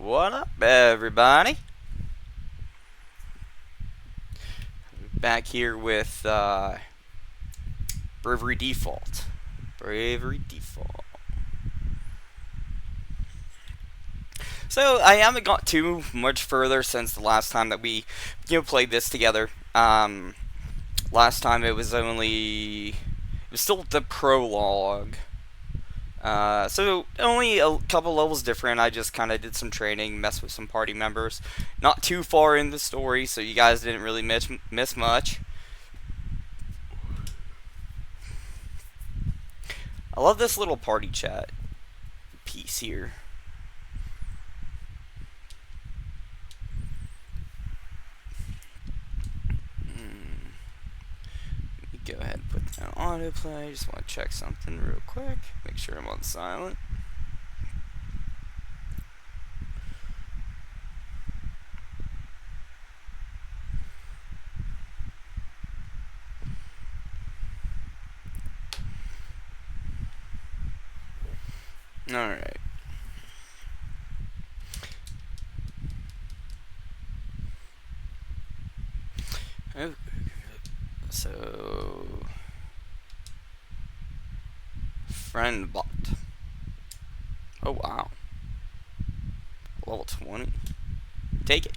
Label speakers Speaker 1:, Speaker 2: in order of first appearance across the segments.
Speaker 1: What up, everybody? Back here with Bravery Default. Bravery Default. So I haven't got too much further since the last time that we, played this together. Last time it was still the prologue. So only a couple levels different. I just kind of did some training, messed with some party members. Not too far in the story, so you guys didn't really miss much. I love this little party chat piece here. Go ahead and put that on autoplay. Just want to check something real quick. Make sure I'm on silent. Alright. Oh, so friend bot. Oh wow. Level 20. Take it.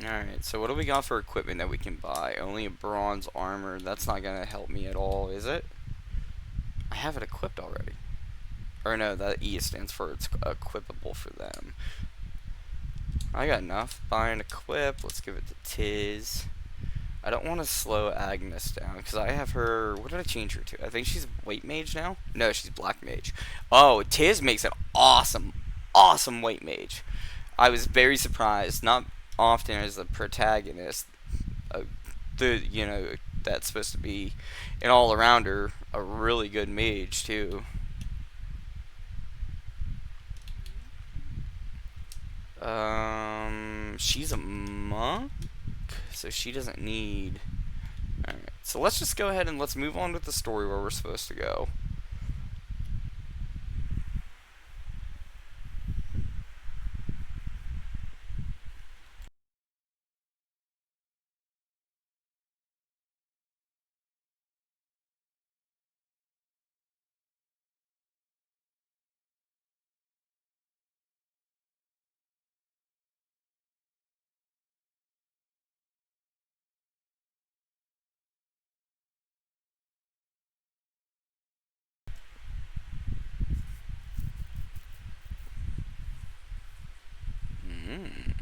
Speaker 1: Alright, so what do we got for equipment that we can buy? Only a bronze armor. That's not gonna help me at all, is it? I have it equipped already. Or no, that E stands for it's equipable for them. I got enough. Buy and equip. Let's give it to Tiz. I don't want to slow Agnes down because I have her. What did I change her to? I think she's white mage now. No, she's black mage. Oh, Tiz makes an awesome white mage. I was very surprised. Not often as the protagonist, uh, that's supposed to be an all arounder, a really good mage too. She's a monk, so she doesn't need. Alright, so let's just go ahead and let's move on with the story where we're supposed to go. Mm.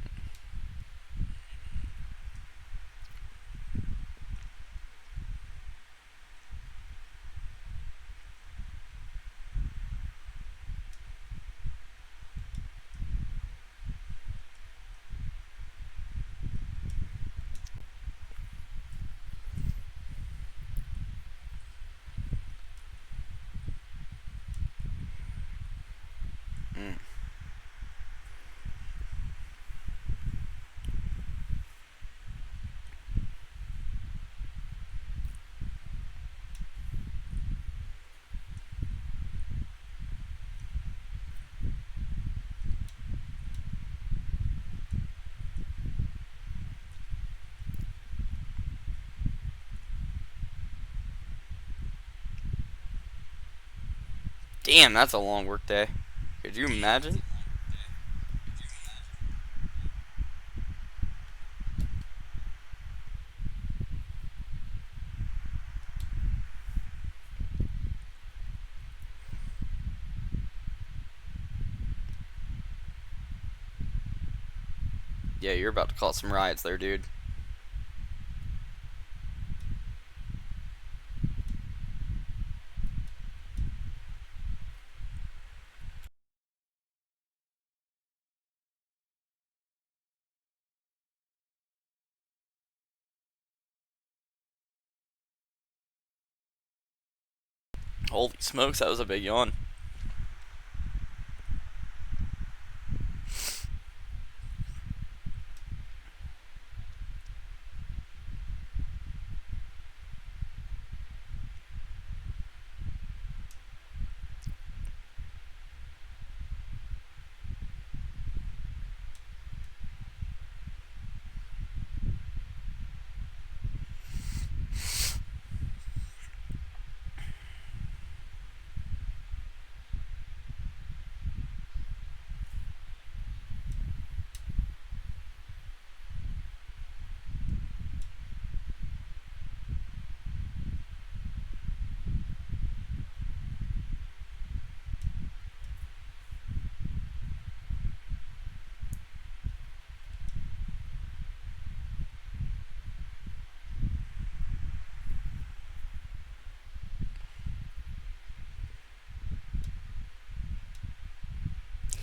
Speaker 1: Mm. Damn, that's a long work day. Could you imagine? Yeah, you're about to cause some riots there, dude. Holy smokes, that was a big yawn.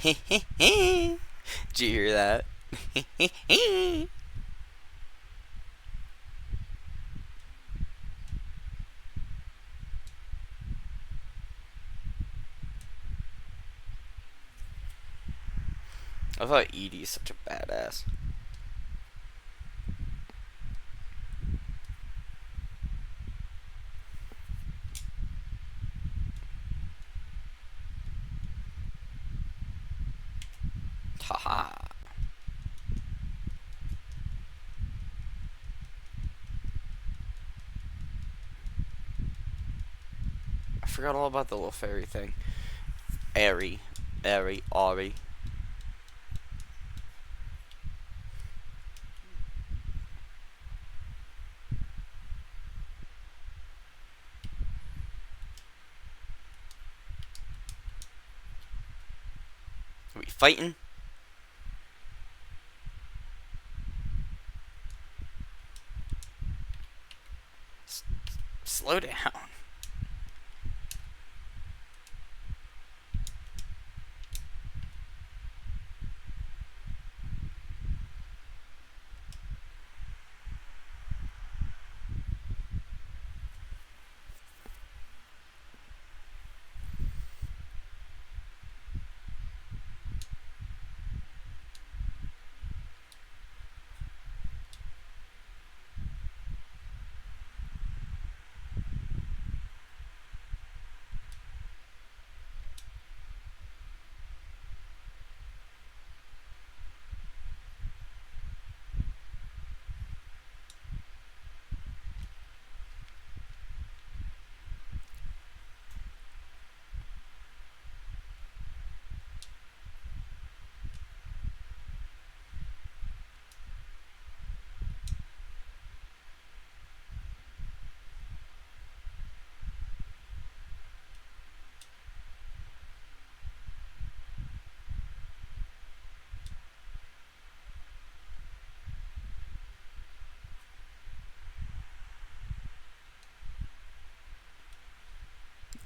Speaker 1: Did you hear that? I thought Edie's such a badass. Haha. I forgot all about the little fairy thing. Airy. Airy. Ari. Are we fighting? Slow down.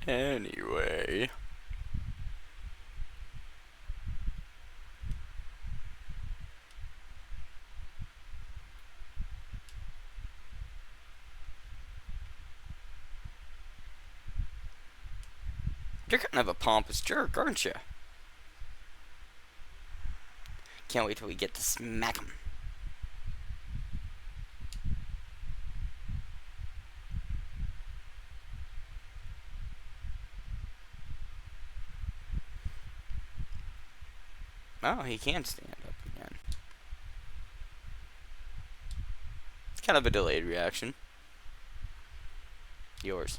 Speaker 1: Anyway. You're kind of a pompous jerk, aren't you? Can't wait till we get to smack him. Oh, he can stand up again. It's kind of a delayed reaction. Yours.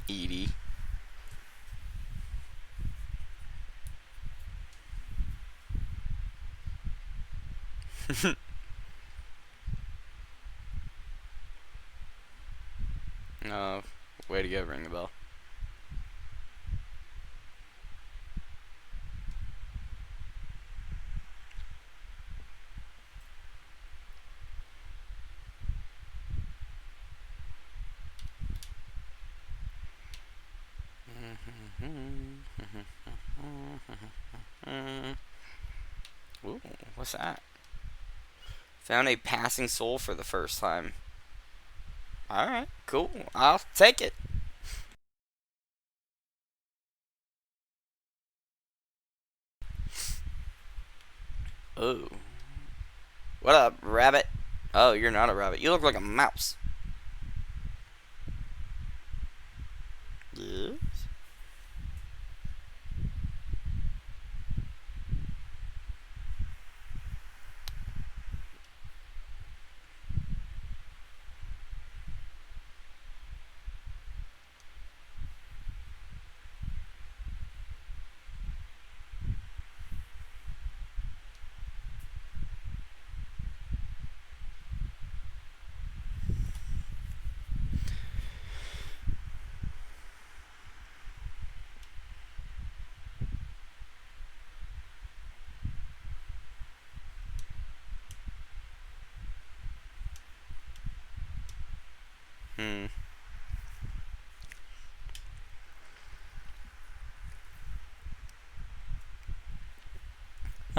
Speaker 1: Edie. Oh, way to go, ring the bell. Ooh, what's that? Found a passing soul for the first time. Alright, cool. I'll take it. Oh. What up, rabbit? Oh, you're not a rabbit. You look like a mouse. Yes.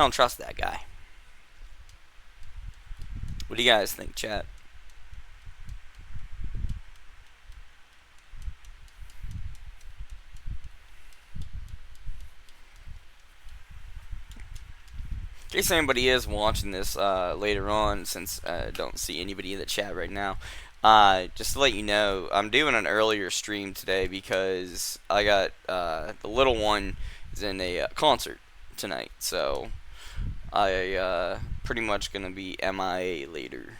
Speaker 1: I don't trust that guy. What do you guys think, chat? In case anybody is watching this later on, since I don't see anybody in the chat right now, just to let you know, I'm doing an earlier stream today because I got the little one is in a concert tonight, so I pretty much gonna be MIA later.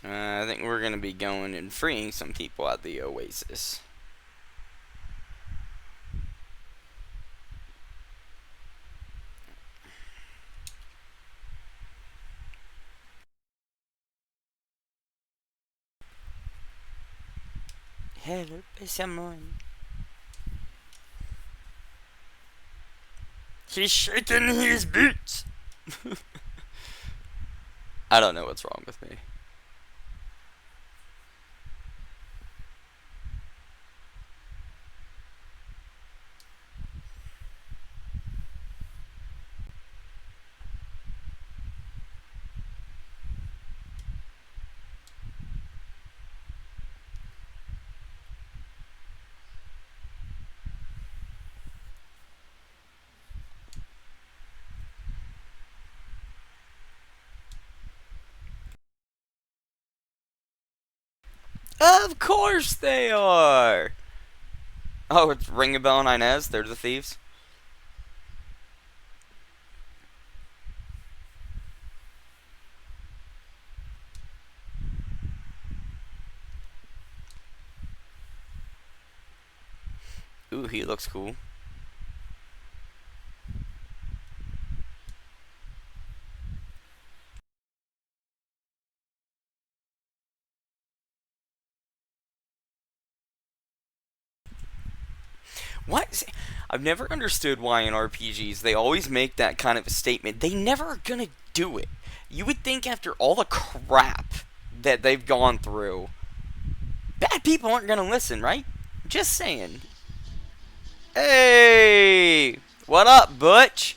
Speaker 1: I think we're gonna be going and freeing some people at the Oasis. Hello, someone. He's shaking his boots. I don't know what's wrong with me. Of course they are. Oh, it's Ring a Bell and Inez. They're the thieves. Ooh, he looks cool. What? I've never understood why in RPGs they always make that kind of a statement. They never are gonna do it. You would think after all the crap that they've gone through, bad people aren't gonna listen, right? Just saying. Hey! What up, Butch?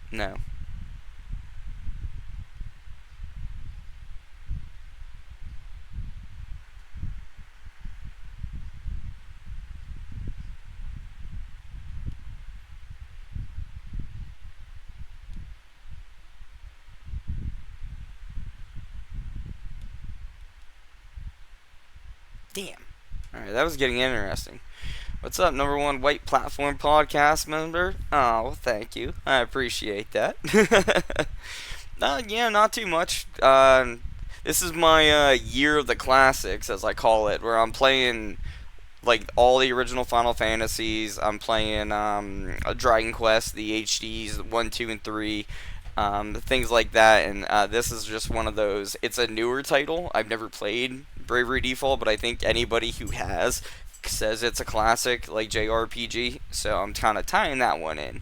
Speaker 1: No. Damn. Alright, that was getting interesting. What's up, number one white platform podcast member? Oh, well, thank you. I appreciate that. Yeah, not too much. This is my year of the classics, as I call it, where I'm playing like all the original Final Fantasies. I'm playing Dragon Quest, the HDs, 1, 2, and 3, things like that. And this is just one of those. It's a newer title. I've never played Bravery Default, but I think anybody who has says it's a classic, like JRPG. So I'm kind of tying that one in.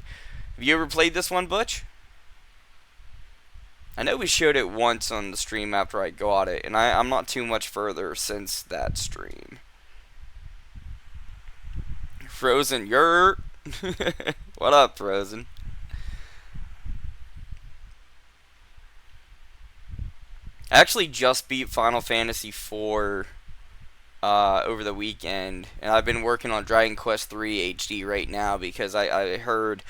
Speaker 1: Have you ever played this one, Butch? I know we showed it once on the stream after I got it, and I'm not too much further since that stream. Frozen, you're... What up, Frozen? I actually just beat Final Fantasy IV over the weekend, and I've been working on Dragon Quest III HD right now because I heard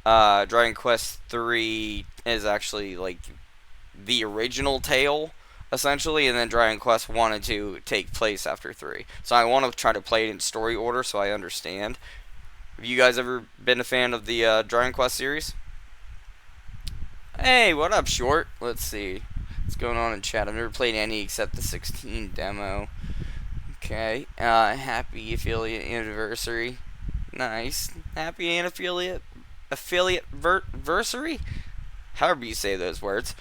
Speaker 1: Dragon Quest III is actually like the original tale, essentially, and then Dragon Quest wanted to take place after 3. So I want to try to play it in story order so I understand. Have you guys ever been a fan of the Dragon Quest series? Hey, what up, Short? Let's see. What's going on in chat? I've never played any except the 16 demo. Okay. Happy affiliate anniversary. Nice. Happy affiliate versary? However you say those words.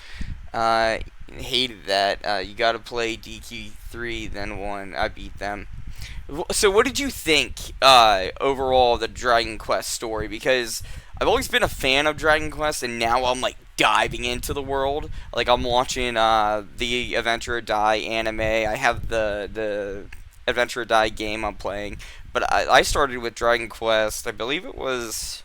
Speaker 1: Uh, Hated that. You got to play DQ3, then 1. I beat them. So, what did you think overall of the Dragon Quest story? Because I've always been a fan of Dragon Quest, and now I'm like diving into the world. Like I'm watching the Adventure Die anime. I have the Adventure Die game I'm playing, but I started with Dragon Quest. I believe it was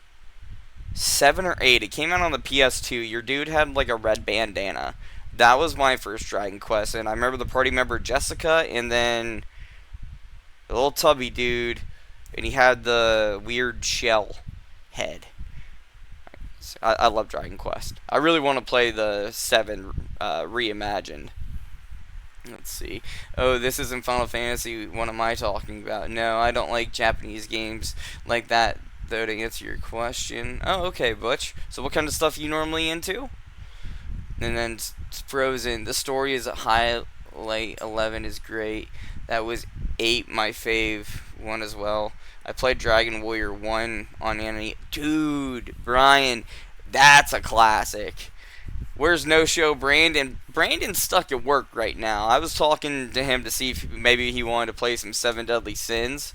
Speaker 1: 7 or 8. It came out on the PS2. Your dude had like a red bandana. That was my first Dragon Quest, and I remember the party member Jessica, and then the little tubby dude, and he had the weird shell head. I love Dragon Quest. I really want to play the 7 reimagined. Let's see. Oh, this isn't Final Fantasy. What am I talking about? No, I don't like Japanese games like that, though, to answer your question. Oh, okay, Butch. So what kind of stuff you normally into? And then Frozen. The story is a highlight. 11 is great. That was 8, my fave one as well. I played Dragon Warrior 1 on anime. Dude, Brian, that's a classic. Where's No Show Brandon? Brandon's stuck at work right now. I was talking to him to see if maybe he wanted to play some Seven Deadly Sins.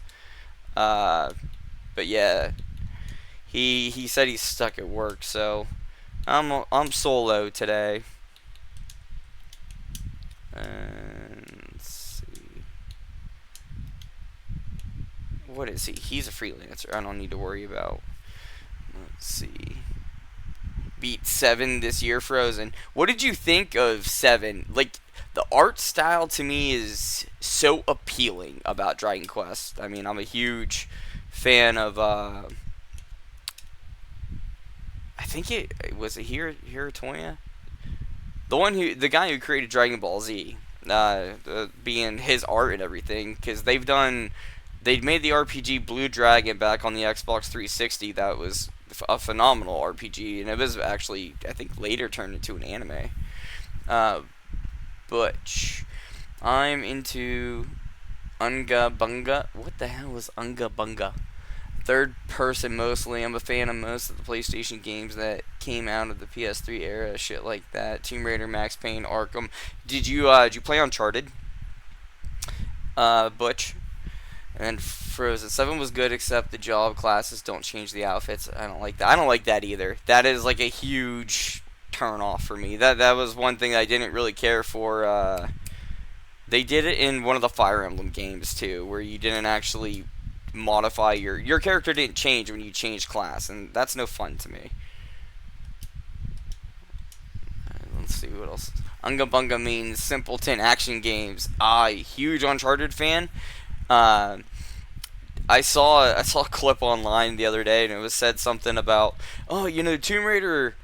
Speaker 1: Uh, but yeah, he said he's stuck at work, so I'm solo today. And let's see. What is he? He's a freelancer. I don't need to worry about. Let's see. Beat 7 this year, Frozen. What did you think of 7? Like, the art style to me is so appealing about Dragon Quest. I mean, I'm a huge fan of, I think it was a Hiratoya? The guy who created Dragon Ball Z, being his art and everything, because they'd made the RPG Blue Dragon back on the Xbox 360. That was a phenomenal RPG, and it was actually, I think, later turned into an anime. Uh, Butch, I'm into Unga Bunga. What the hell is Unga Bunga? Third person mostly. I'm a fan of most of the PlayStation games that came out of the PS3 era, shit like that. Tomb Raider, Max Payne, Arkham. Did you play Uncharted? Butch. And Frozen 7 was good, except the job classes don't change the outfits. I don't like that. I don't like that either. That is like a huge turn off for me. That was one thing I didn't really care for. They did it in one of the Fire Emblem games too, where you didn't actually modify your character didn't change when you changed class, and that's no fun to me. Let's see what else. Unga Bunga means simpleton action games. Huge Uncharted fan. Uh, I saw a clip online the other day, and it was said something about, oh, Tomb Raider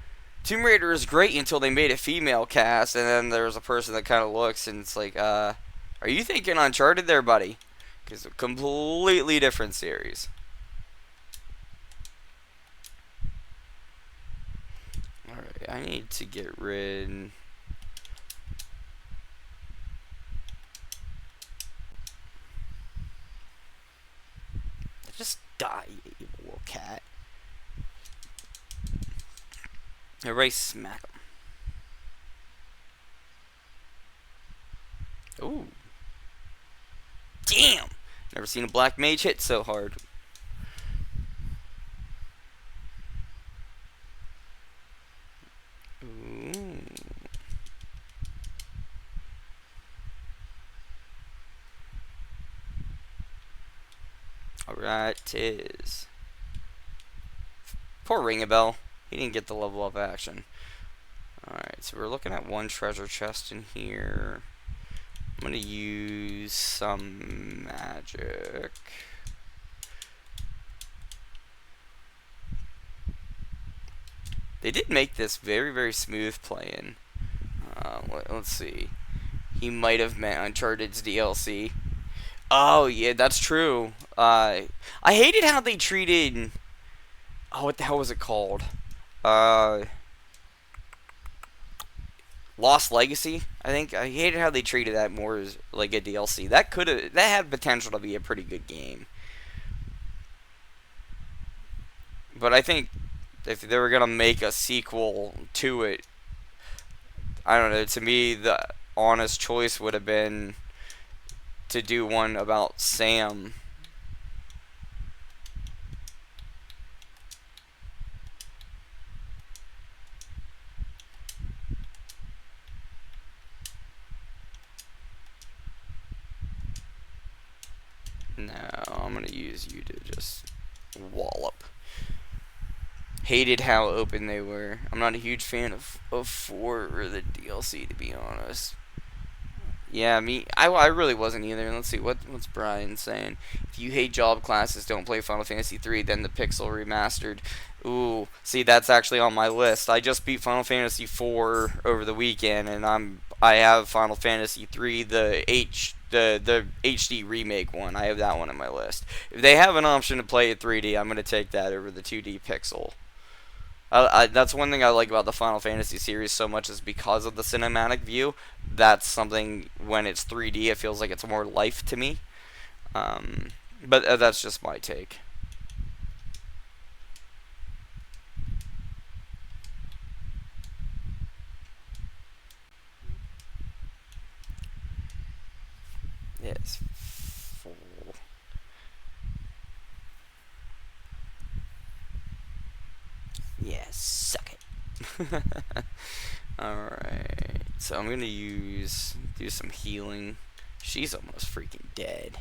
Speaker 1: is great until they made a female cast, and then there's a person that kind of looks, and it's like, are you thinking Uncharted there, buddy? Because a completely different series. All right, I need to get rid. Just die, you evil little cat. Everybody smack him. Ooh. Damn! Never seen a black mage hit so hard. Ooh. Alright, tis. Poor Ringabel. He didn't get the level up action. Alright, so we're looking at one treasure chest in here. I'm gonna use some magic. They did make this very, very smooth playing. Let's see. He might have meant Uncharted's DLC. Oh, yeah, that's true. I hated how they treated. Oh, what the hell was it called? Uh, Lost Legacy, I think. I hated how they treated that more as like a DLC. That had potential to be a pretty good game. But I think if they were gonna make a sequel to it, I don't know. To me, the honest choice would have been to do one about Sam. No, I'm gonna use you to just wallop. Hated how open they were. I'm not a huge fan of 4 or the DLC, to be honest. Yeah, I really wasn't either. Let's see, what's Brian saying? If you hate job classes, don't play Final Fantasy 3, then the Pixel Remastered. Ooh, see, that's actually on my list. I just beat Final Fantasy 4 over the weekend, and I have Final Fantasy 3, the HD remake one. I have that one on my list. If they have an option to play it 3D, I'm gonna take that over the 2D Pixel. That's one thing I like about the Final Fantasy series so much is because of the cinematic view. That's something when it's 3D, it feels like it's more life to me. Um, but that's just my take. Yes. Yes, suck it. Alright. So I'm gonna do some healing. She's almost freaking dead.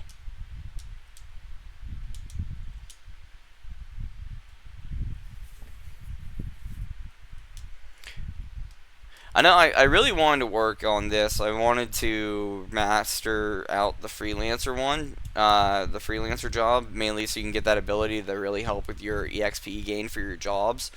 Speaker 1: I know I really wanted to work on this. I wanted to master out the freelancer one, the freelancer job, mainly so you can get that ability to really help with your EXP gain for your jobs.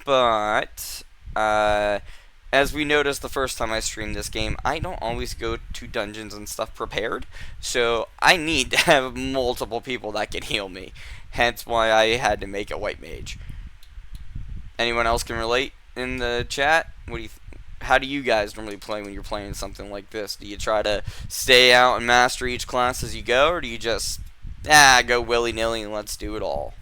Speaker 1: But, as we noticed the first time I streamed this game, I don't always go to dungeons and stuff prepared. So I need to have multiple people that can heal me. Hence why I had to make a white mage. Anyone else can relate in the chat? How do you guys normally play when you're playing something like this? Do you try to stay out and master each class as you go, or do you just go willy nilly and let's do it all?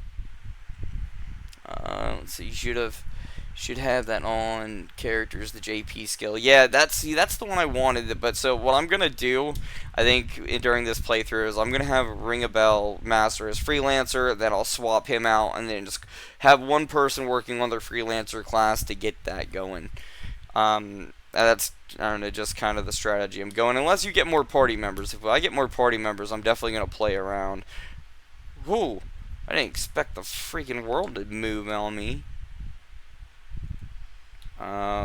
Speaker 1: So you should have that on characters, the JP skill. Yeah, that's the one I wanted. But so what I'm gonna do, I think during this playthrough is I'm gonna have Ring a Bell master as freelancer. Then I'll swap him out, and then just have one person working on their freelancer class to get that going. That's, I don't know, just kind of the strategy I'm going. Unless you get more party members. If I get more party members, I'm definitely gonna play around. Whoa! I didn't expect the freaking world to move on me.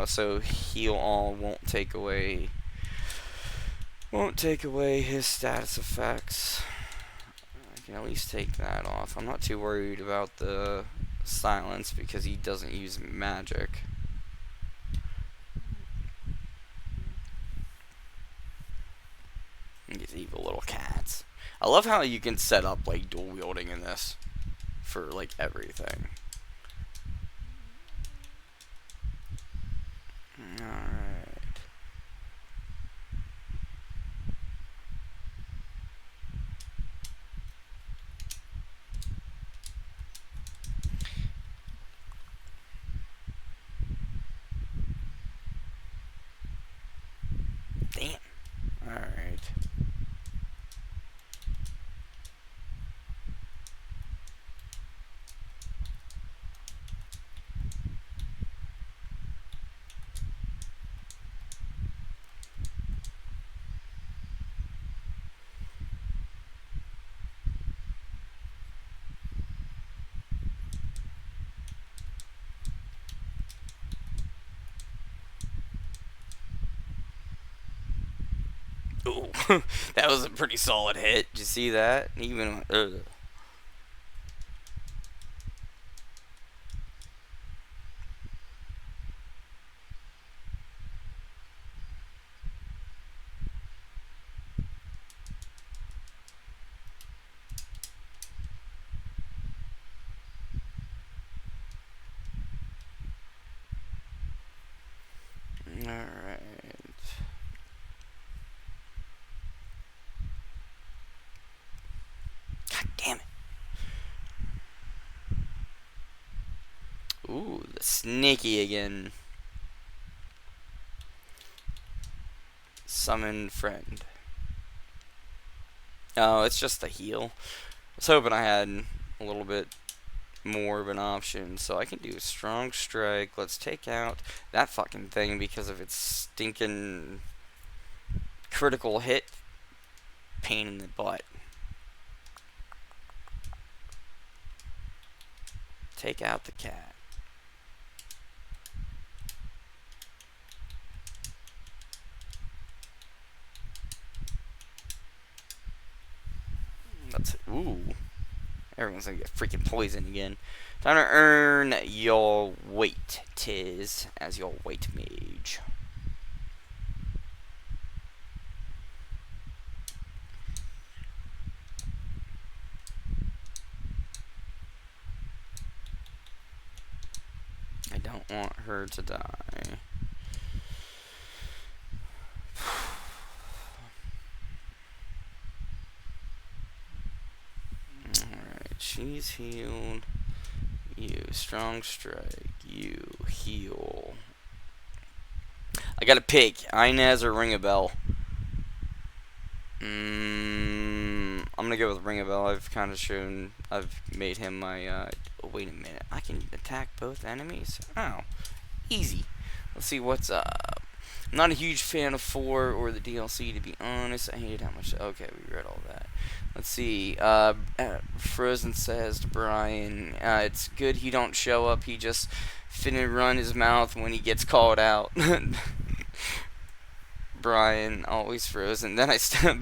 Speaker 1: So heal all won't take away his status effects. I can at least take that off. I'm not too worried about the silence because he doesn't use magic. These evil little cats. I love how you can set up like dual wielding in this for like everything. Alright. Damn. Alright. Ooh, that was a pretty solid hit. Did you see that? Even. Alright. God damn it. Ooh, the sneaky again. Summon friend. Oh, it's just a heal. I was hoping I had a little bit more of an option. So I can do strong strike. Let's take out that fucking thing because of its stinking critical hit pain in the butt. Take out the cat. Let's. Ooh. Everyone's gonna get freaking poisoned again. Time to earn your weight, tis, as your weight mage. I don't want her to die. Alright, she's healed. You, strong strike. You, heal. I gotta pick Inez or Ring a Bell. I'm gonna go with Ring a Bell. I've kind of shown, I've made him my, oh, wait a minute. I can attack both enemies? Oh, easy. Let's see what's up. I'm not a huge fan of 4 or the DLC, to be honest. I hated how much, okay, we read all that. Let's see, Frozen says to Brian, it's good he don't show up, he just finna run his mouth when he gets called out. Brian, always frozen. Then I step.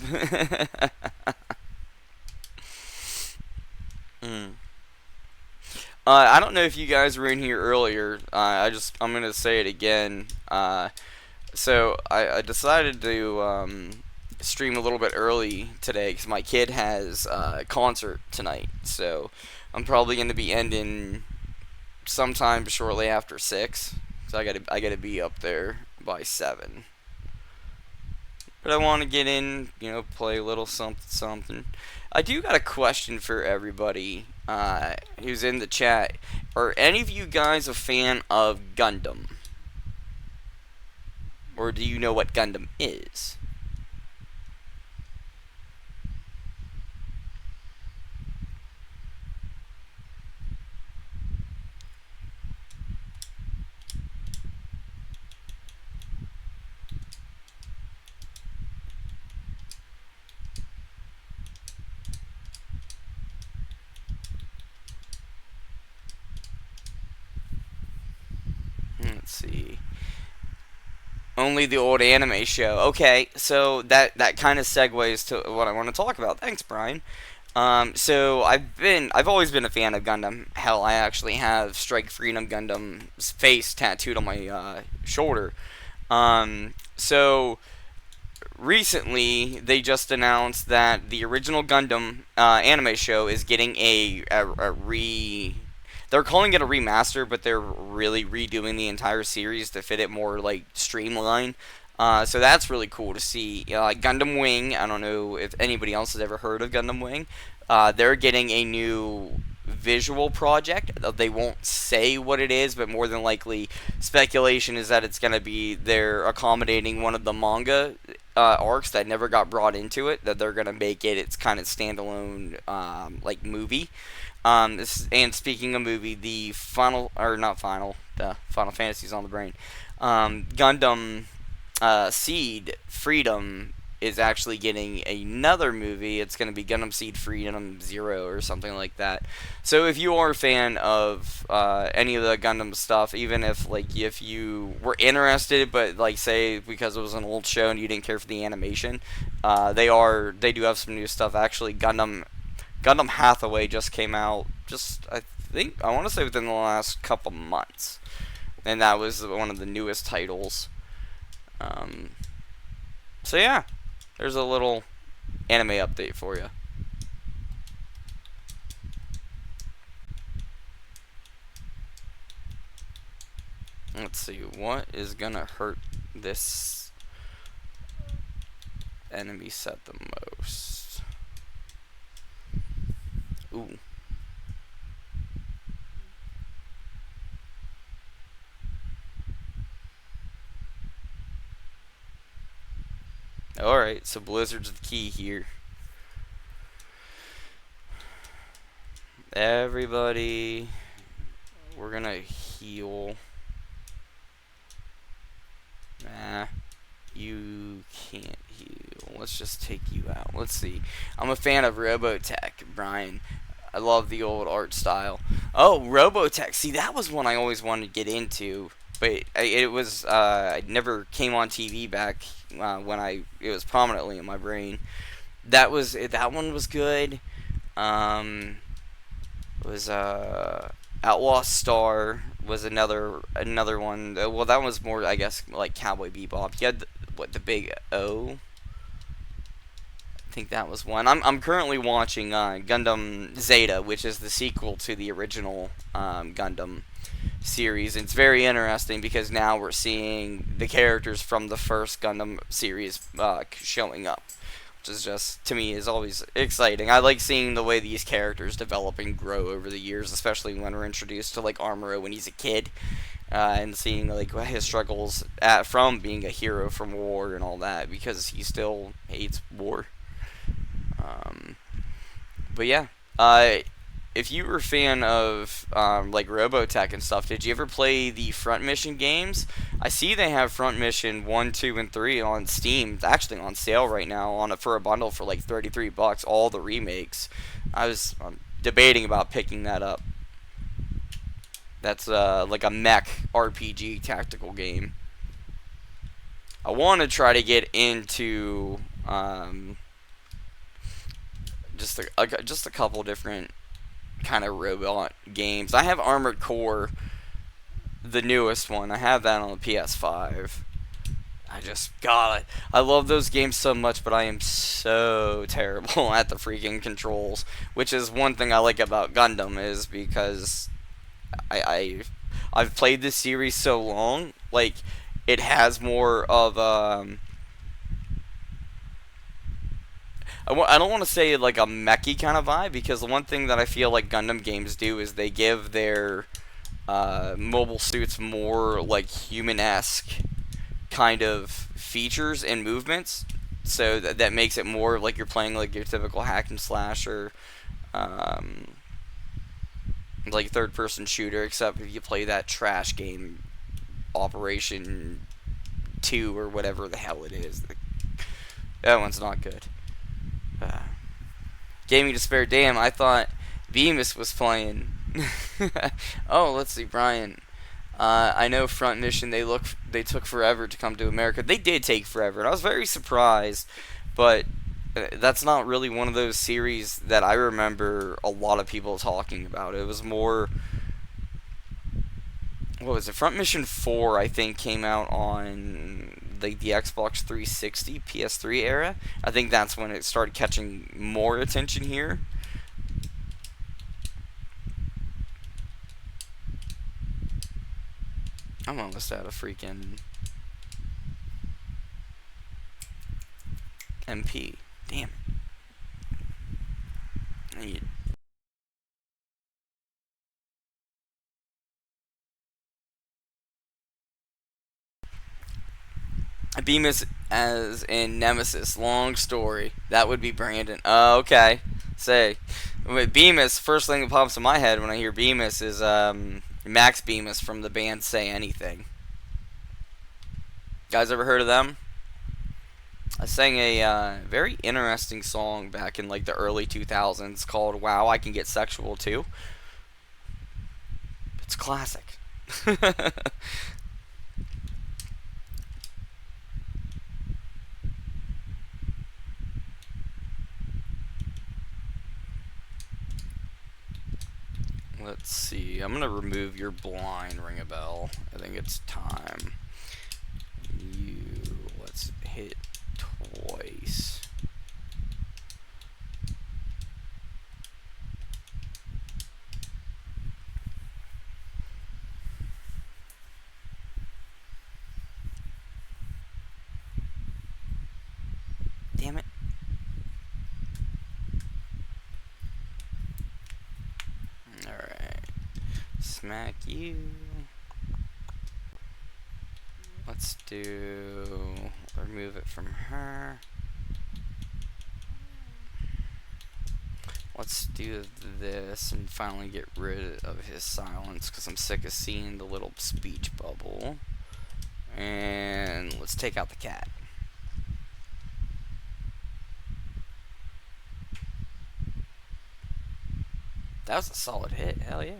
Speaker 1: I don't know if you guys were in here earlier. I'm gonna say it again. So I decided to stream a little bit early today because my kid has a concert tonight. So I'm probably gonna be ending sometime shortly after 6. So I gotta be up there by 7. But I want to get in, play a little something, something. I do got a question for everybody who's in the chat. Are any of you guys a fan of Gundam? Or do you know what Gundam is? Let's see. Only the old anime show. Okay, so that kind of segues to what I want to talk about. Thanks, Brian. So I've always been a fan of Gundam. Hell, I actually have Strike Freedom Gundam's face tattooed on my shoulder. So recently they just announced that the original Gundam anime show is getting a re. They're calling it a remaster, but they're really redoing the entire series to fit it more like streamlined. So that's really cool to see. Gundam Wing. I don't know if anybody else has ever heard of Gundam Wing. They're getting a new visual project. They won't say what it is, but more than likely, speculation is that it's going to be they're accommodating one of the manga arcs that never got brought into it. That they're going to make it its kind of standalone like movie. And speaking of movie, the final or not final, the Final Fantasy's on the brain. Gundam Seed Freedom is actually getting another movie. It's going to be Gundam Seed Freedom Zero or something like that. So if you are a fan of any of the Gundam stuff, even if you were interested, but like say because it was an old show and you didn't care for the animation, they do have some new stuff. Actually, Gundam Hathaway just came out. I want to say within the last couple months, and that was one of the newest titles. So yeah, there's a little anime update for you. Let's see, what is gonna hurt this enemy set the most? Ooh. Alright, so Blizzard's the key here. Everybody, we're gonna heal. Nah, you can't heal. Let's just take you out. Let's see. I'm a fan of Robotech, Brian. I love the old art style. Oh, Robotech. See, that was one I always wanted to get into, but it was it never came on TV back when it was prominently in my brain. That one was good. Um, was Outlaw Star was another one. Well, that one was more, I guess, like Cowboy Bebop. You had the big O. I think that was one. I'm currently watching Gundam Zeta, which is the sequel to the original Gundam series. It's very interesting because now we're seeing the characters from the first Gundam series showing up, which is just, to me, is always exciting. I like seeing the way these characters develop and grow over the years, especially when we're introduced to like Armoro when he's a kid, and seeing like his struggles from being a hero from war and all that, because he still hates war. Um, but yeah, if you were a fan of like Robotech and stuff, did you ever play the Front Mission games? I see they have Front Mission 1, 2, and 3 on Steam. It's actually on sale right now for a bundle for like $33. All the remakes. I was debating about picking that up. That's like a mech RPG tactical game. I want to try to get into just a couple different kind of robot games. I have Armored Core, the newest one. I have that on the PS5. I just got it. I love those games so much, but I am so terrible at the freaking controls, which is one thing I like about Gundam, is because I've played this series so long, like it has more of I don't want to say like a mechy kind of vibe, because the one thing that I feel like Gundam games do is they give their mobile suits more like human-esque kind of features and movements, so that makes it more like you're playing like your typical hack and slash or like third-person shooter, except if you play that trash game Operation 2 or whatever the hell it is. That one's not good. Gaming Despair. Damn, I thought Bemis was playing. Oh, let's see, Brian. I know Front Mission. They took forever to come to America. They did take forever, and I was very surprised. But that's not really one of those series that I remember a lot of people talking about. It was more, what was it? Front Mission 4, I think, came out on like the Xbox 360, PS3 era. I think that's when it started catching more attention here. I'm almost out of freaking MP. Damn. I need Bemis as in Nemesis. Long story. That would be Brandon. Okay. Say, with Bemis, first thing that pops in my head when I hear Bemis is Max Bemis from the band Say Anything. Guys ever heard of them? I sang a very interesting song back in like the early 2000s called "Wow, I Can Get Sexual Too." It's classic. Let's see. I'm gonna remove your blind, ring a bell. I think it's time. Let's hit twice. Damn it. Alright. Smack you. Let's do, remove it from her. Let's do this and finally get rid of his silence because I'm sick of seeing the little speech bubble. And let's take out the cat. That was a solid hit. Hell yeah.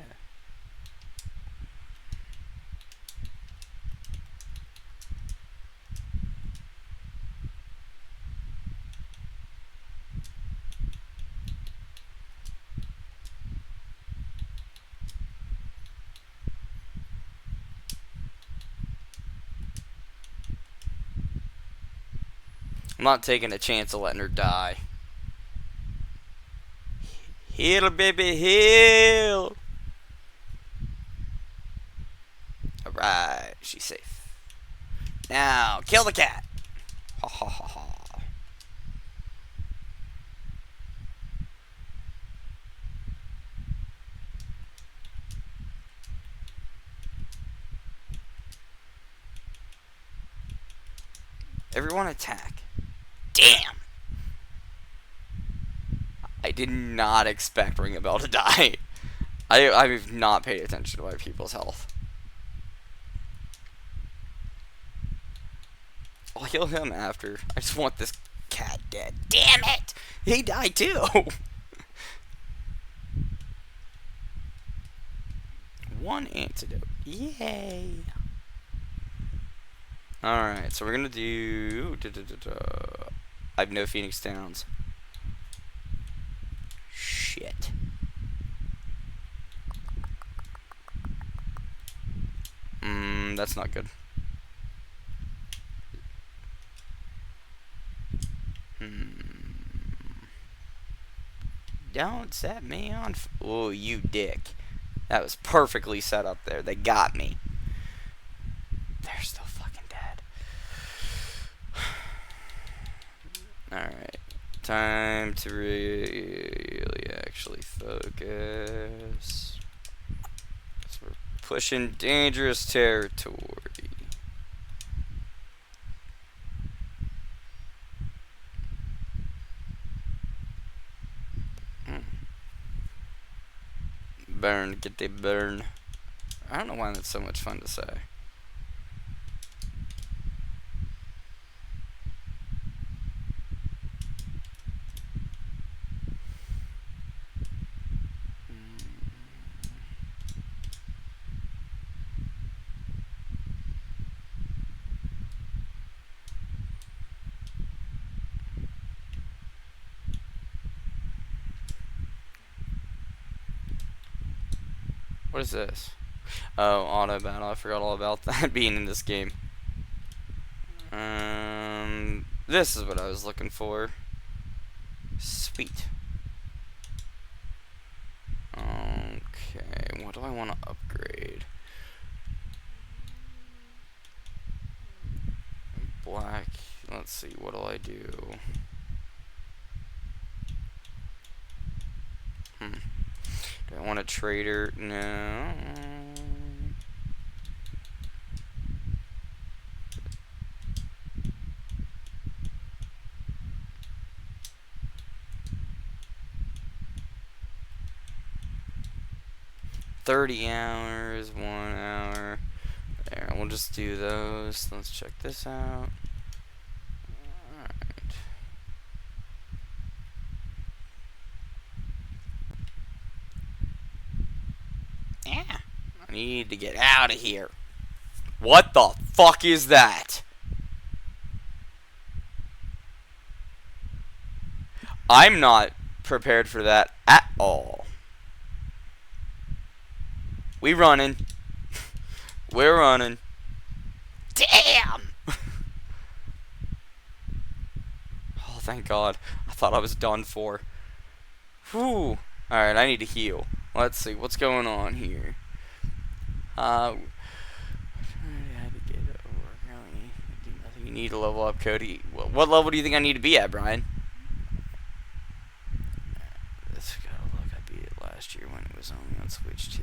Speaker 1: I'm not taking a chance of letting her die. Heal, baby, heal! Alright, she's safe. Now, kill the cat! Ha ha ha ha. Everyone attack. Damn! I did not expect Ring a Bell to die. I've not paid attention to my people's health. I'll heal him after. I just want this cat dead. Damn it! He died too! One antidote. Yay! Alright, so we're gonna do... I have no Phoenix Downs. Shit. That's not good. Don't set me on... Oh, you dick. That was perfectly set up there. They got me. They're still fucking dead. Alright. Time to really actually focus. So we're pushing dangerous territory. Burn, get the burn. I don't know why that's so much fun to say. What is this? Oh, auto battle. I forgot all about that being in this game. This is what I was looking for. Sweet. Okay, what do I want to upgrade? Black. Let's see, what do I do? Do I want a trader? No. $30, 1 hour. There, we'll just do those. Let's check this out. Alright. Yeah. I need to get out of here. What the fuck is that? I'm not prepared for that at all. We running. We're running. Damn! Oh, thank God. I thought I was done for. Whew. Alright, I need to heal. Let's see, what's going on here? You need to level up, Cody. What level do you think I need to be at, Brian? Let's go look. I beat it last year when it was only on Switch 2.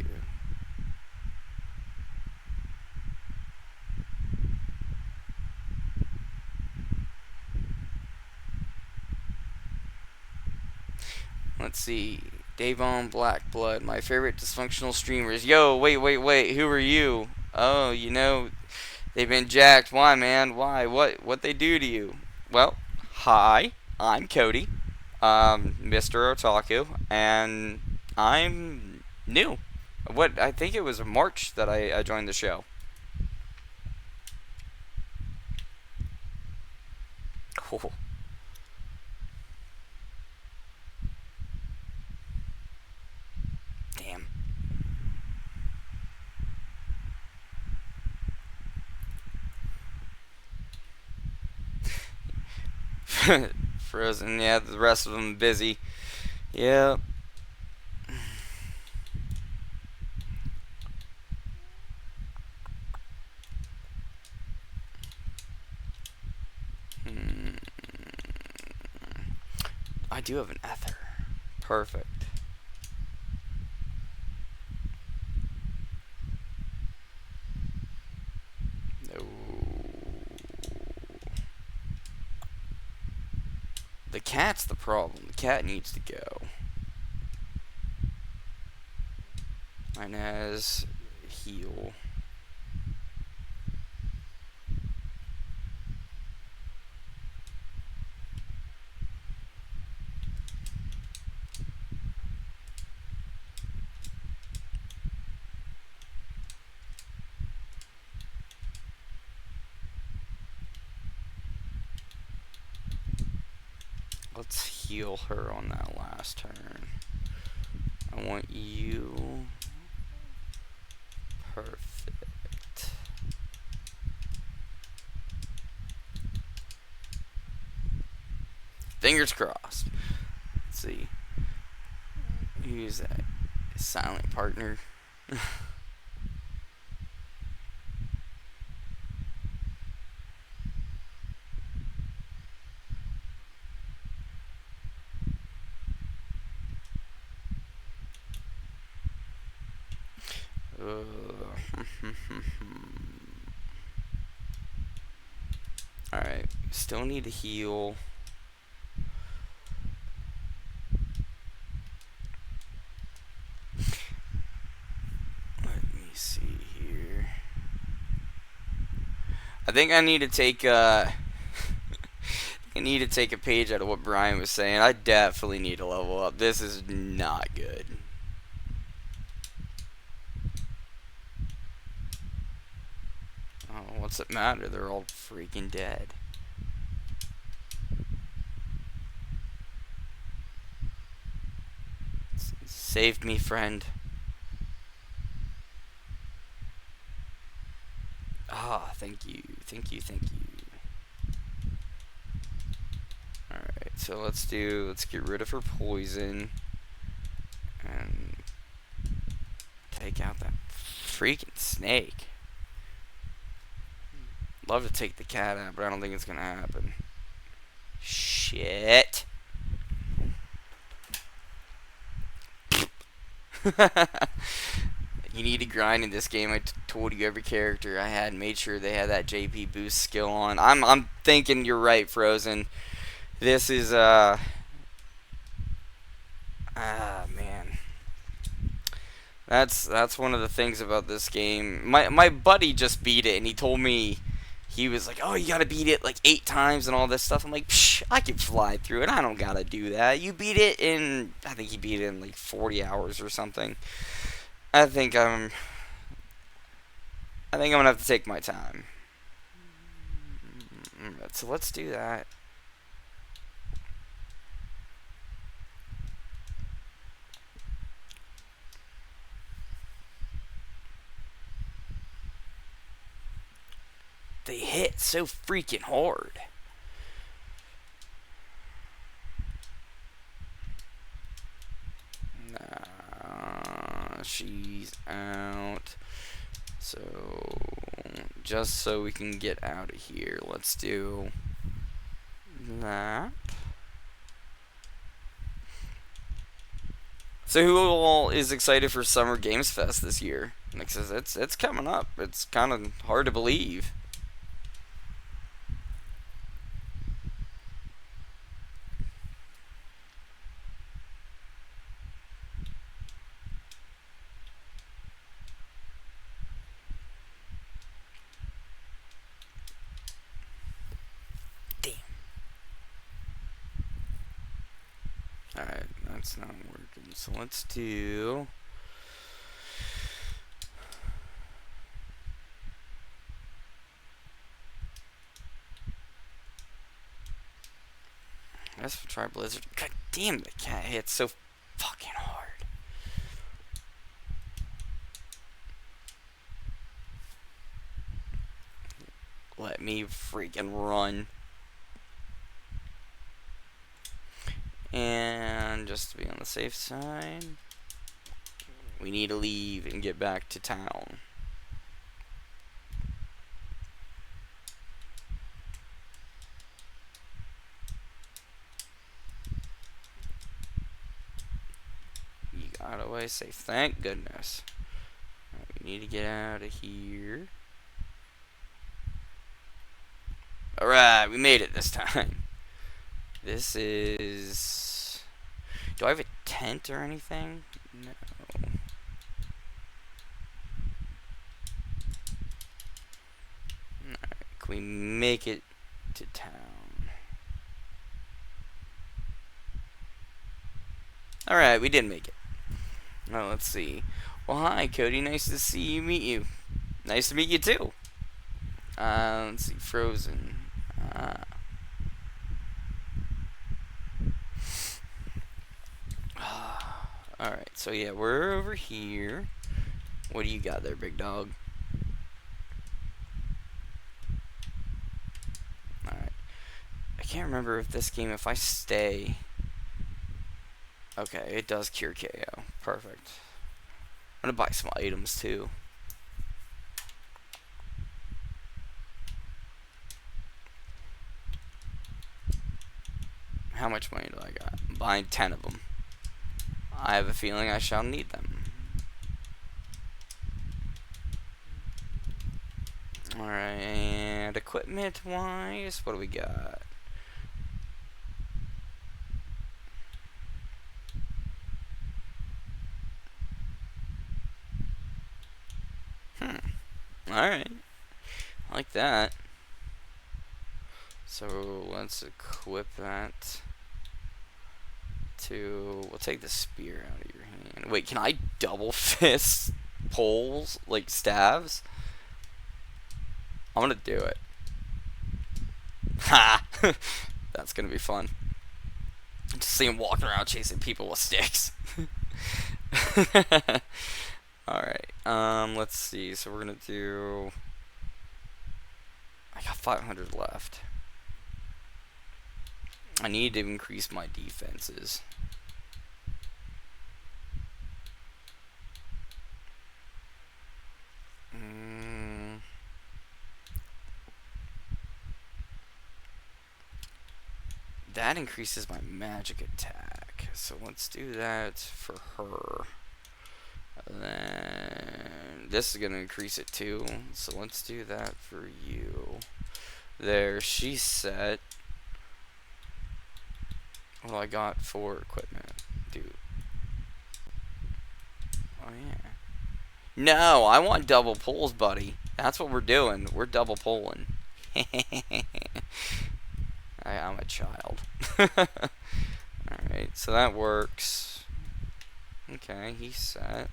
Speaker 1: Let's see. Davon Blackblood, my favorite dysfunctional streamers. Yo, wait. Who are you? Oh, they've been jacked. Why, man? Why? What they do to you? Well, hi. I'm Cody, Mr. Otaku, and I'm new. I think it was March that I joined the show. Oh, damn. Frozen, yeah, the rest of them busy. Yeah. Hmm. I do have an ether. Perfect. No. The cat's the problem. The cat needs to go. Inez, heal. Let's heal her on that last turn. I want you. Perfect. Fingers crossed. Let's see. Who's that? Silent partner. Alright, still need to heal. Let me see here. I think I need to take I need to take a page out of what Brian was saying. I definitely need to level up. This is not good. Oh, what's it matter? They're all freaking dead. Save me, friend. Ah, thank you. Thank you. Alright, so let's get rid of her poison. And take out that freaking snake. Love to take the cat out, but I don't think it's gonna happen. Shit. You need to grind in this game. I told you every character I had made sure they had that JP boost skill on. I'm thinking you're right, Frozen. This is man. That's one of the things about this game. My buddy just beat it and he told me he was like, "Oh, you got to beat it like 8 times and all this stuff." I'm like, "Psh, I can fly through it. I don't got to do that." You beat it in I think he beat it in like 40 hours or something. I think I'm gonna have to take my time. So let's do that. They hit so freaking hard. Nah, she's out. So just so we can get out of here, let's do that. So who all is excited for Summer Games Fest this year? Nick says it's coming up. It's kind of hard to believe. Alright, that's not working. So let's do... Let's try Blizzard. God damn, the cat hits so fucking hard. Let me freaking run. And just to be on the safe side, we need to leave and get back to town. You got away safe, thank goodness. Right, we need to get out of here. Alright, we made it this time. This is... Do I have a tent or anything? No. Alright, can we make it to town? Alright, we did make it. Now let's see. Well, hi, Cody. Nice to see you, meet you. Nice to meet you, too. Let's see. Frozen. Alright, so yeah, we're over here. What do you got there, big dog? Alright. I can't remember if this game, if I stay... Okay, it does cure KO. Perfect. I'm gonna buy some items, too. How much money do I got? I'm buying 10 of them. I have a feeling I shall need them. Alright, and equipment-wise, what do we got? Alright. I like that. So, let's equip that to... We'll take the spear out of your hand. Wait, can I double fist poles? Like, staves? I'm gonna do it. Ha! That's gonna be fun. Just see him walking around chasing people with sticks. Alright, let's see. So we're gonna do... I got 500 left. I need to increase my defenses. That increases my magic attack. So let's do that for her. And then this is going to increase it too. So let's do that for you. There, she's set. What do I got for equipment? Dude. Oh, yeah. No, I want double pulls, buddy. That's what we're doing. We're double pulling. I'm a child. Alright, so that works. Okay, he's set.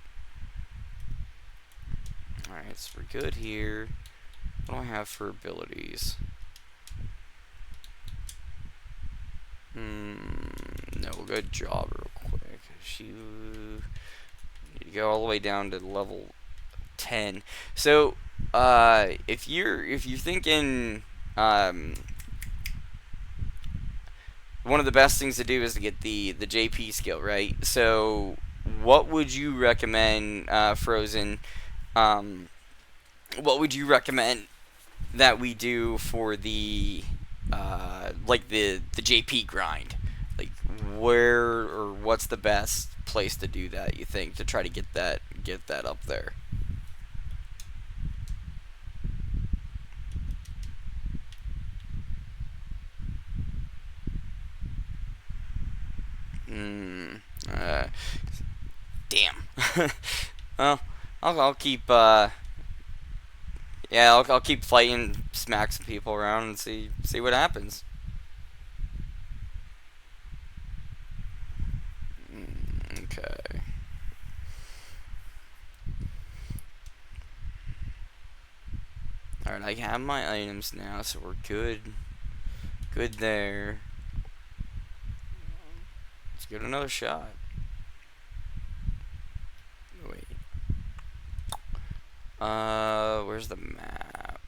Speaker 1: Alright, so we're good here. What do I have for abilities? No, we'll go job real quick. You need to go all the way down to level 10. So, if you're thinking, one of the best things to do is to get the JP skill, right? So, what would you recommend, Frozen? What would you recommend that we do for the like the JP grind? Like, where or what's the best place to do that, you think, to try to get that up there? Damn. Well, I'll keep yeah, I'll keep fighting, smack some people around, and see what happens. Okay. Alright, I have my items now, so we're good. Good there. Let's give it another shot. Wait. Where's the map?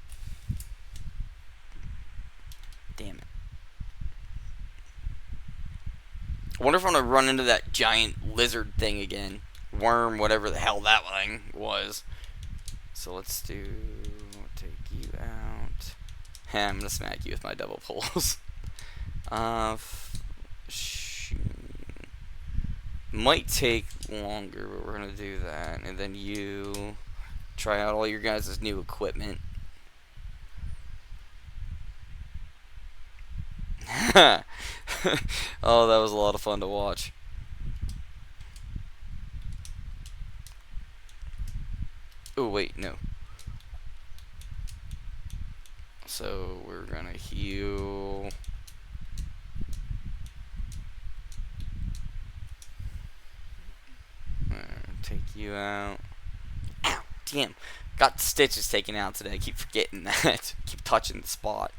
Speaker 1: Damn it. I wonder if I'm gonna run into that giant lizard thing again. Worm, whatever the hell that thing was. So let's do... take you out. I'm gonna smack you with my double pulls. Might take longer, but we're gonna do that. And then you try out all your guys' new equipment. Oh, that was a lot of fun to watch. Oh, wait, no. So we're gonna heal. Take you out. Ow, damn. Got stitches taken out today. I keep forgetting that. Keep touching the spot.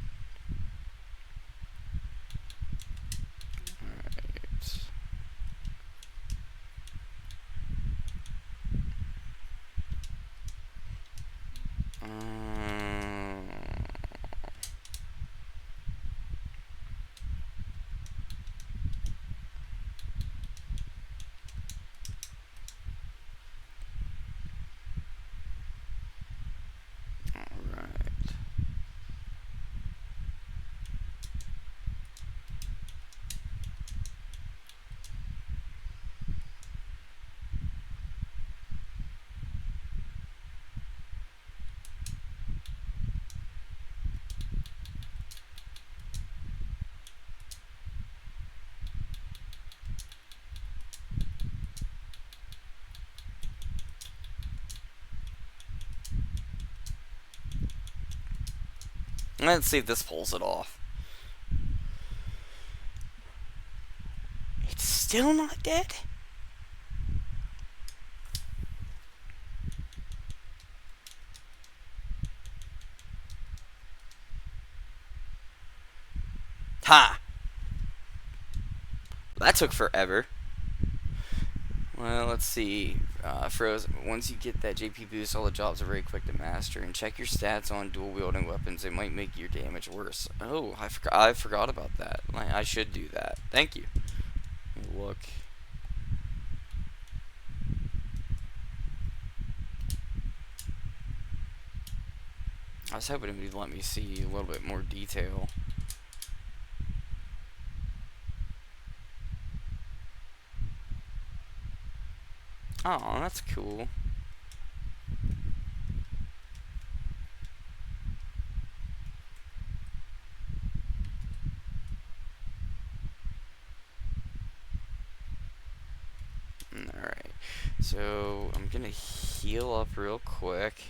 Speaker 1: Let's see if this pulls it off. It's still not dead? Ha! That took forever. Well, let's see. Frozen. Once you get that JP boost, all the jobs are very quick to master. And check your stats on dual wielding weapons. It might make your damage worse. Oh, I forgot about that. I should do that. Thank you. Look. I was hoping it would let me see a little bit more detail. Oh, that's cool. Alright, so I'm gonna heal up real quick.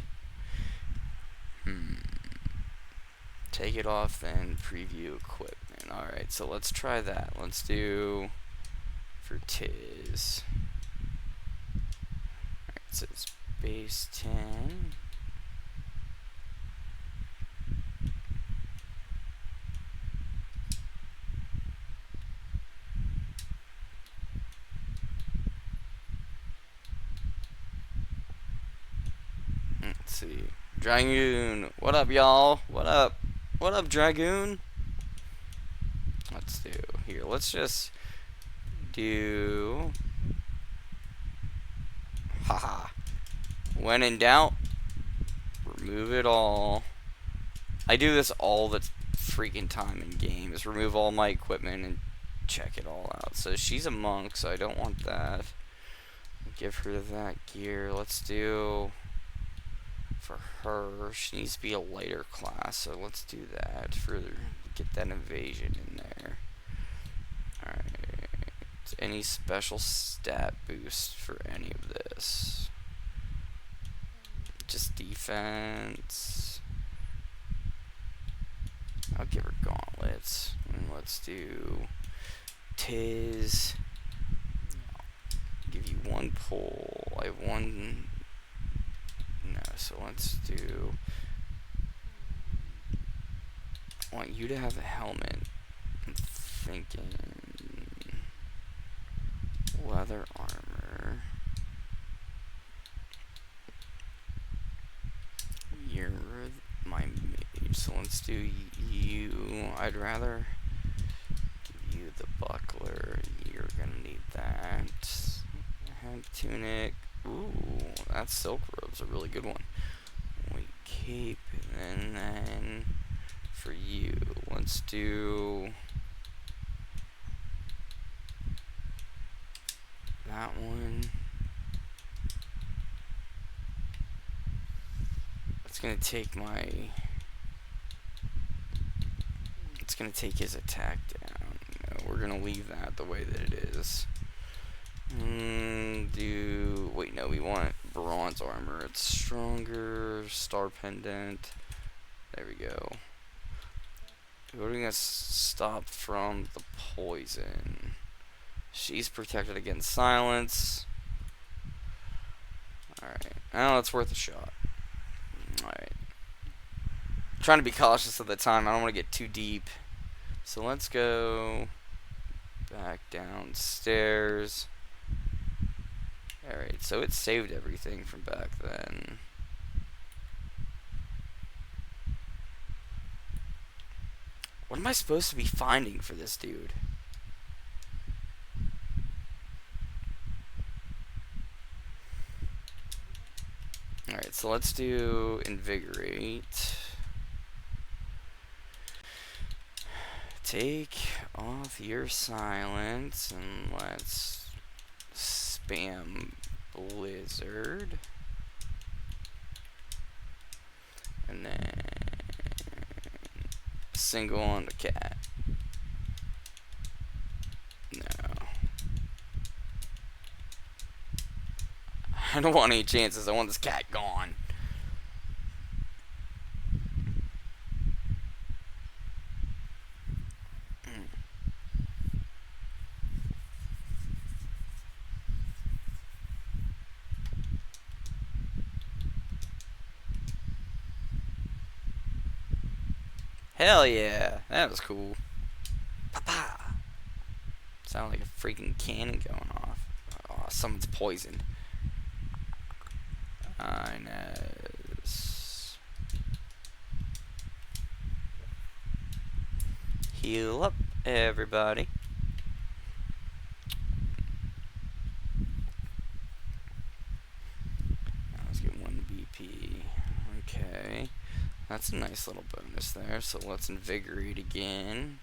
Speaker 1: Take it off, then preview equipment. Alright, so let's try that. Let's do for Tiz. Alright, so it's base 10. Let's see. Dragoon. What up, y'all? What up? What up, Dragoon? Let's do here. Let's just do. Haha. When in doubt, remove it all. I do this all the freaking time in games. Remove all my equipment and check it all out. So she's a monk, so I don't want that. Give her that gear. Let's do. For her, she needs to be a lighter class, so let's do that for get that invasion in there. Alright, any special stat boost for any of this? Just defense. I'll give her gauntlets, and let's do Tiz. Give one pole. I have one. No, so let's do. I want you to have a helmet. I'm thinking leather armor. You're my mage, so let's do you. I'd rather give you the buckler. You're gonna need that. Head tunic. Ooh, that silk robe's a really good one. White cape, and then for you, let's do that one. It's gonna take my. It's gonna take his attack down. No, we're gonna leave that the way that it is. Wait, no, we want bronze armor. It's stronger. Star pendant. There we go. What are we gonna stop from the poison? She's protected against silence. Alright. Oh, it's worth a shot. Alright. Trying to be cautious at the time. I don't want to get too deep. So let's go back downstairs. Alright, so it saved everything from back then. What am I supposed to be finding for this dude? Alright, so let's do invigorate. Take off your silence and let's spam blizzard. And then single on the cat. No. I don't want any chances. I want this cat gone. Hell yeah. That was cool. Papa. Sounded like a freaking cannon going off. Oh, someone's poisoned. Nice. Heal up, everybody. Now let's get 1 BP. Okay. That's a nice little bonus there. So let's invigorate again.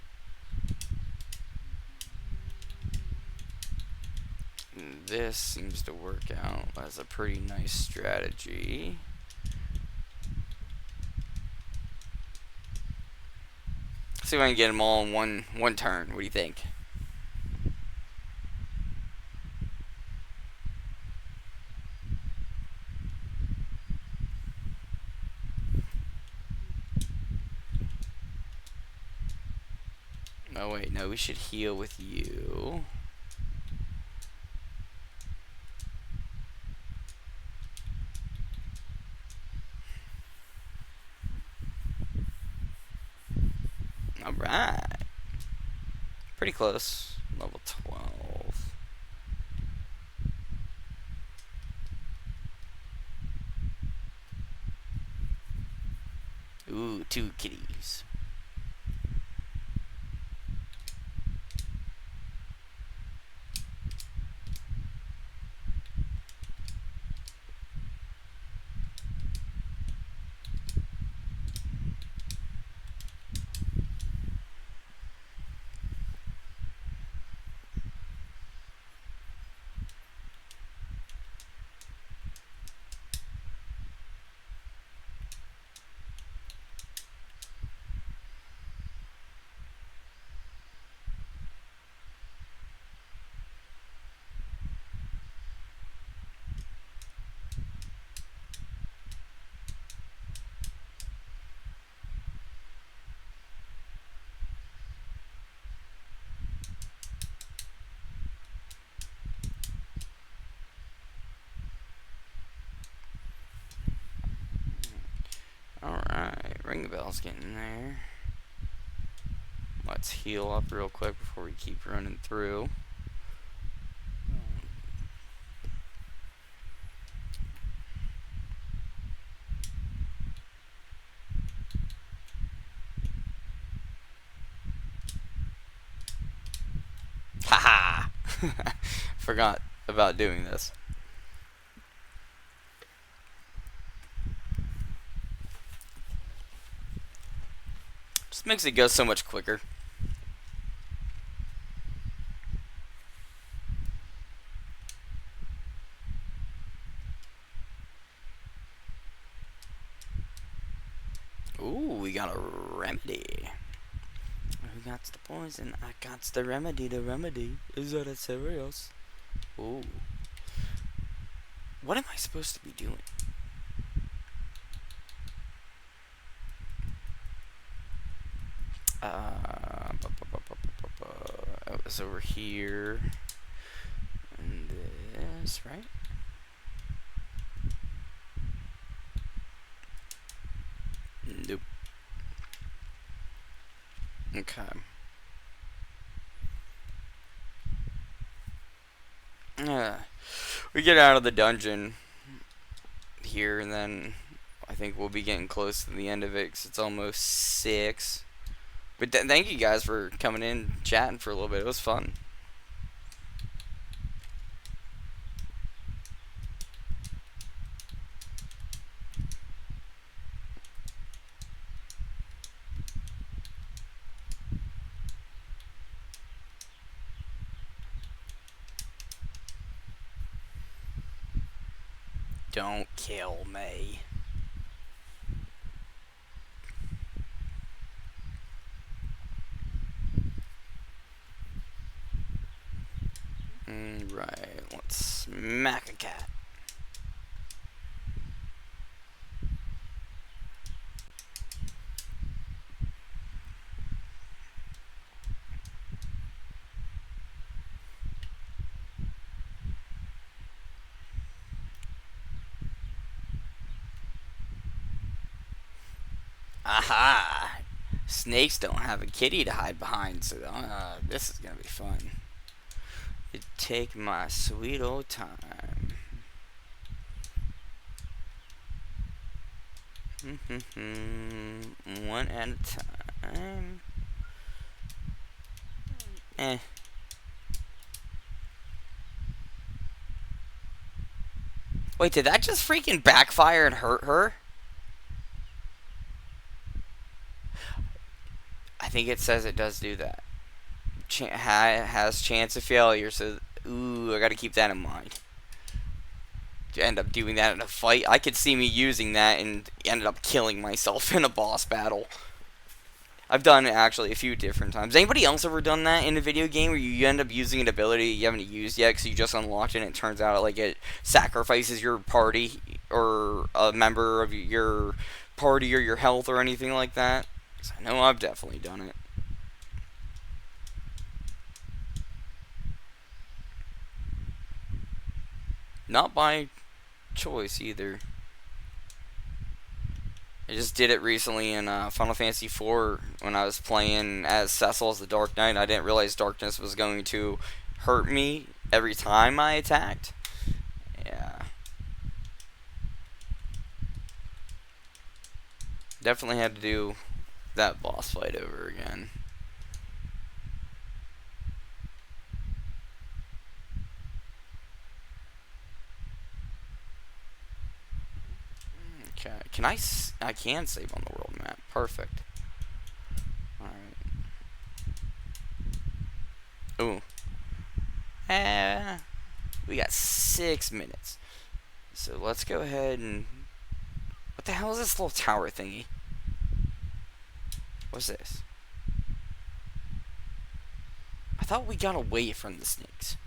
Speaker 1: This seems to work out as a pretty nice strategy. See if I can get them all in one turn. What do you think? Oh wait, no, we should heal with you. Alright. Pretty close. Level 12. Ooh, 2 kitties. ring bell's getting there. Let's heal up real quick before we keep running through. Haha! Forgot about doing this. Just makes it go so much quicker. Ooh, we got a remedy. Who got the poison? I got the remedy. The remedy is that it's serious. Ooh. What am I supposed to be doing? It was over here. And this, right? Nope. Okay. We get out of the dungeon here, and then I think we'll be getting close to the end of it because it's almost 6. But thank you guys for coming in, chatting for a little bit. It was fun. Don't kill me. Right, let's smack a cat. Aha! Snakes don't have a kitty to hide behind, so this is gonna be fun. You take my sweet old time. One at a time. Wait, did that just freaking backfire and hurt her? I think it says it does do that. Has chance of failure, so ooh, I gotta keep that in mind. To end up doing that in a fight, I could see me using that and ended up killing myself in a boss battle. I've done it actually a few different times. Anybody else ever done that in a video game where you end up using an ability you haven't used yet because you just unlocked it and it turns out like it sacrifices your party or a member of your party or your health or anything like that? Because I know I've definitely done it. Not by choice either. I just did it recently in Final Fantasy IV when I was playing as Cecil as the Dark Knight. I didn't realize darkness was going to hurt me every time I attacked. Yeah. Definitely had to do that boss fight over again. Okay, I can save on the world map. Perfect. Alright. Ooh. We got 6 minutes. So let's go ahead and... What the hell is this little tower thingy? What's this? I thought we got away from the snakes.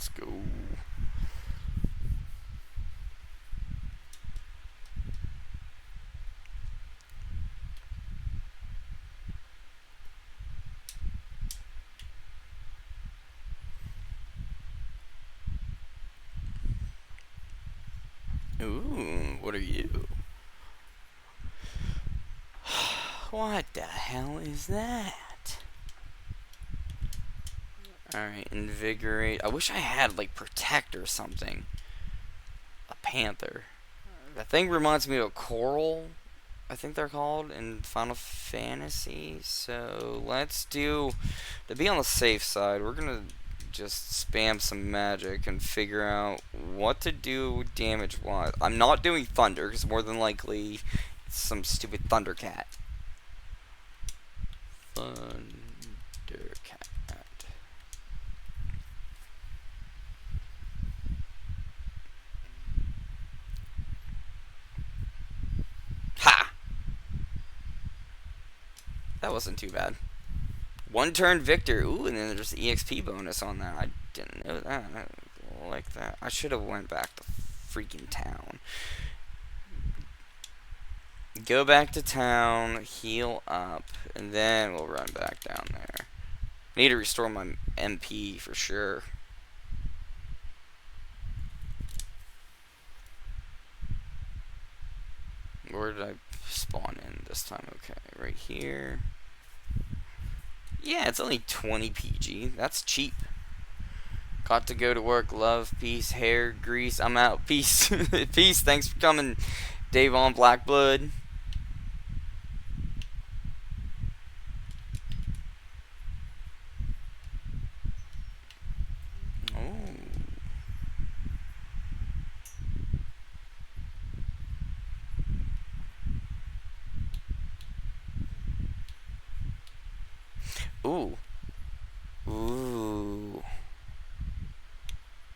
Speaker 1: Let's go. Ooh, what are you? What the hell is that? Alright, invigorate. I wish I had, like, protect or something. A panther. That thing reminds me of a coral, I think they're called, in Final Fantasy. So, let's do... To be on the safe side, we're gonna just spam some magic and figure out what to do damage-wise. I'm not doing thunder, because more than likely it's some stupid Thundercat. Thundercat. Ha! That wasn't too bad. One turn victor. Ooh, and then there's the EXP bonus on that. I didn't know that. I like that. I should have went back to freaking town. Go back to town, heal up, and then we'll run back down there. Need to restore my MP for sure. Where did I spawn in this time? Okay, right here. Yeah, it's only 20 PG. That's cheap. Got to go to work. Love, peace, hair, grease. I'm out. Peace. Peace. Thanks for coming, Dave on Blackblood. Ooh. Ooh.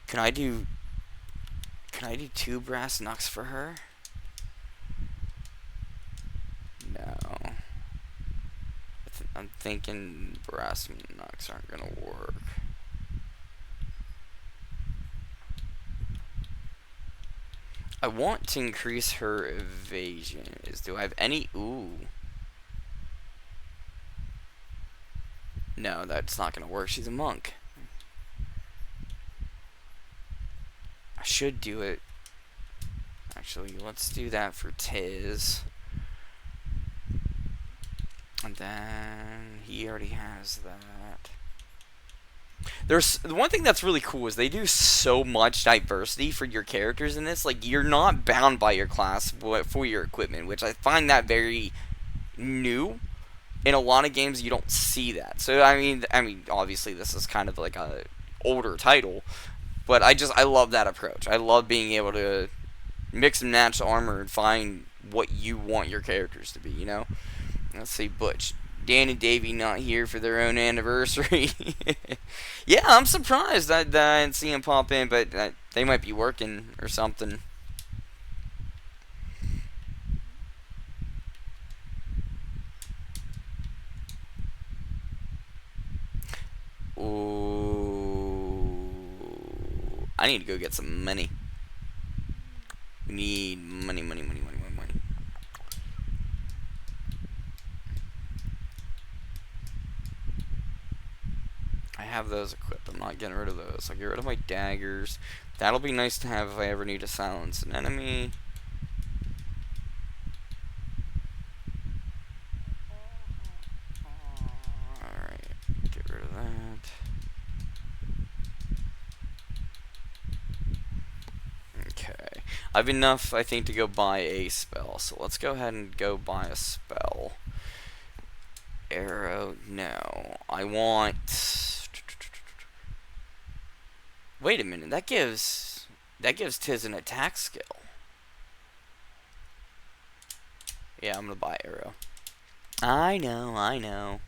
Speaker 1: Can I do 2 brass knucks for her? No. I'm thinking brass knucks aren't gonna work. I want to increase her evasion. Do I have any? Ooh. No, that's not gonna work. She's a monk. I should do it. Actually, let's do that for Tiz. And then he already has that. There's the one thing that's really cool is they do so much diversity for your characters in this. Like, you're not bound by your class for your equipment, which I find that very new. In a lot of games, you don't see that. So I mean, obviously this is kind of like a older title, but I love that approach. I love being able to mix and match armor and find what you want your characters to be. You know. Let's see, Butch. Dan and Davey not here for their own anniversary. Yeah, I'm surprised that I didn't see him pop in, but they might be working or something. Ooh. I need to go get some money. We need money, money, money, money, money, money. I have those equipped. I'm not getting rid of those. I'll get rid of my daggers. That'll be nice to have if I ever need to silence an enemy. Alright, get rid of that. Okay. I have enough, I think, to go buy a spell. So let's go ahead and go buy a spell. Arrow, no. I want... Wait a minute, that gives Tiz an attack skill. Yeah, I'm gonna buy arrow. I know. I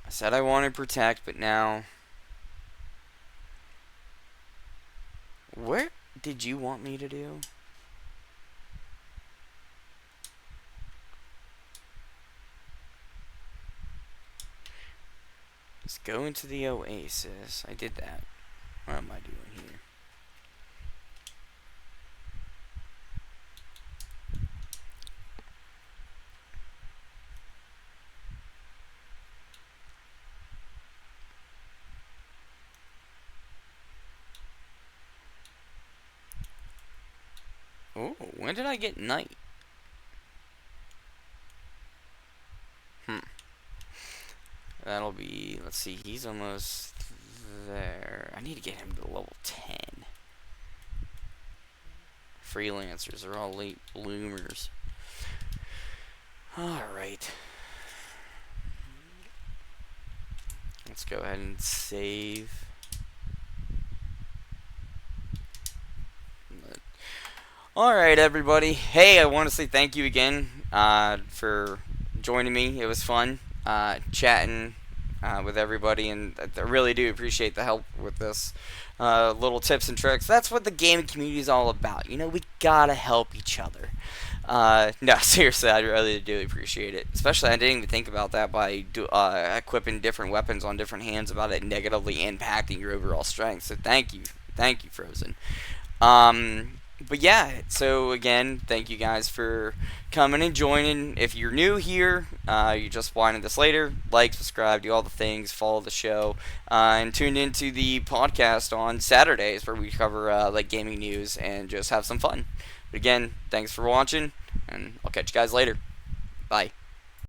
Speaker 1: said I wanted protect, but now... Where did you want me to do? Let's go into the oasis. I did that. What am I doing here? Oh, when did I get night? Hmm. That'll be, let's see, he's almost there. I need to get him to level 10. Freelancers are all late bloomers. Alright. Let's go ahead and save. Alright, everybody. Hey, I want to say thank you again for joining me. It was fun chatting with everybody, and I really do appreciate the help with this. Little tips and tricks. That's what the gaming community is all about. You know, we gotta help each other. No, seriously, I really do appreciate it. Especially, I didn't even think about that by equipping different weapons on different hands, about it negatively impacting your overall strength. So thank you, Frozen. But yeah, so again, thank you guys for coming and joining. If you're new here, you just finding this later, like, subscribe, do all the things, follow the show, and tune into the podcast on Saturdays where we cover like gaming news and just have some fun. But again, thanks for watching, and I'll catch you guys later. Bye.